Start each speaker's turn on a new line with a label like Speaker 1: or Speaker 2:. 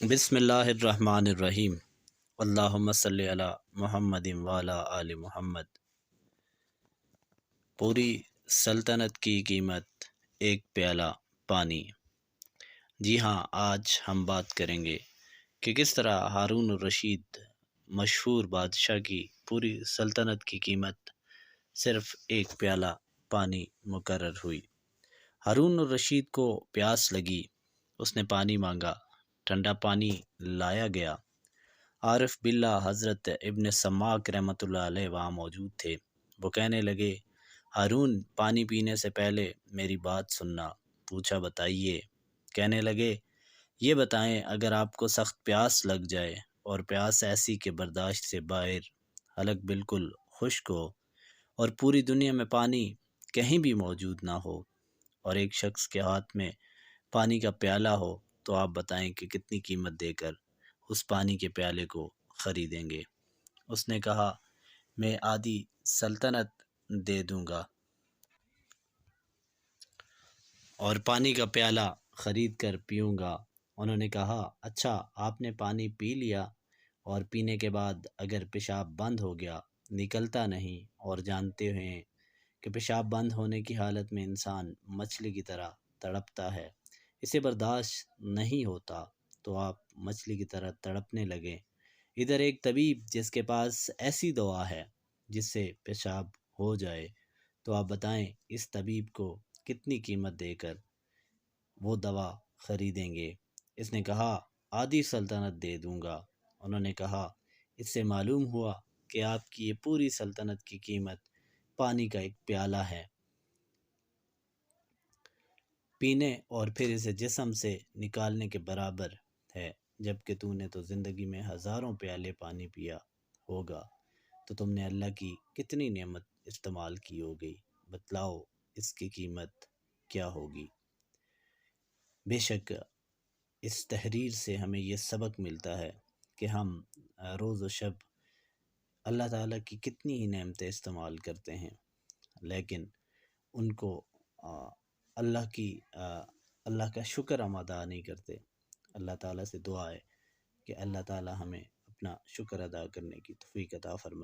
Speaker 1: بسم اللہ الرحمن الرحیم۔ اللہم صلی علی محمد وعلی آل محمد۔ پوری سلطنت کی قیمت ایک پیالہ پانی۔ جی ہاں، آج ہم بات کریں گے کہ کس طرح ہارون الرشید مشہور بادشاہ کی پوری سلطنت کی قیمت صرف ایک پیالہ پانی مقرر ہوئی۔ ہارون الرشید کو پیاس لگی، اس نے پانی مانگا، ٹھنڈا پانی لایا گیا۔ عارف باللہ حضرت ابن سماک رحمۃ اللہ علیہ وہاں موجود تھے۔ وہ کہنے لگے، ہارون، پانی پینے سے پہلے میری بات سننا۔ پوچھا، بتائیے۔ کہنے لگے، یہ بتائیں، اگر آپ کو سخت پیاس لگ جائے اور پیاس ایسی کہ برداشت سے باہر، حلق بالکل خشک ہو اور پوری دنیا میں پانی کہیں بھی موجود نہ ہو اور ایک شخص کے ہاتھ میں پانی کا پیالہ ہو، تو آپ بتائیں کہ کتنی قیمت دے کر اس پانی کے پیالے کو خریدیں گے؟ اس نے کہا، میں آدھی سلطنت دے دوں گا اور پانی کا پیالہ خرید کر پیوں گا۔ انہوں نے کہا، اچھا، آپ نے پانی پی لیا اور پینے کے بعد اگر پیشاب بند ہو گیا، نکلتا نہیں، اور جانتے ہیں کہ پیشاب بند ہونے کی حالت میں انسان مچھلی کی طرح تڑپتا ہے، اسے برداشت نہیں ہوتا، تو آپ مچھلی کی طرح تڑپنے لگیں۔ ادھر ایک طبیب جس کے پاس ایسی دوا ہے جس سے پیشاب ہو جائے، تو آپ بتائیں اس طبیب کو کتنی قیمت دے کر وہ دوا خریدیں گے؟ اس نے کہا، آدھی سلطنت دے دوں گا۔ انہوں نے کہا، اس سے معلوم ہوا کہ آپ کی یہ پوری سلطنت کی قیمت پانی کا ایک پیالہ ہے، پینے اور پھر اسے جسم سے نکالنے کے برابر ہے، جبکہ تو نے تو زندگی میں ہزاروں پیالے پانی پیا ہوگا، تو تم نے اللہ کی کتنی نعمت استعمال کی ہوگی، بتلاؤ اس کی قیمت کیا ہوگی؟ بے شک اس تحریر سے ہمیں یہ سبق ملتا ہے کہ ہم روز و شب اللہ تعالیٰ کی کتنی ہی نعمتیں استعمال کرتے ہیں، لیکن ان کو اللہ کا شکر ہم ادا نہیں کرتے۔ اللہ تعالیٰ سے دعا ہے کہ اللہ تعالیٰ ہمیں اپنا شکر ادا کرنے کی توفیق عطا فرمائے۔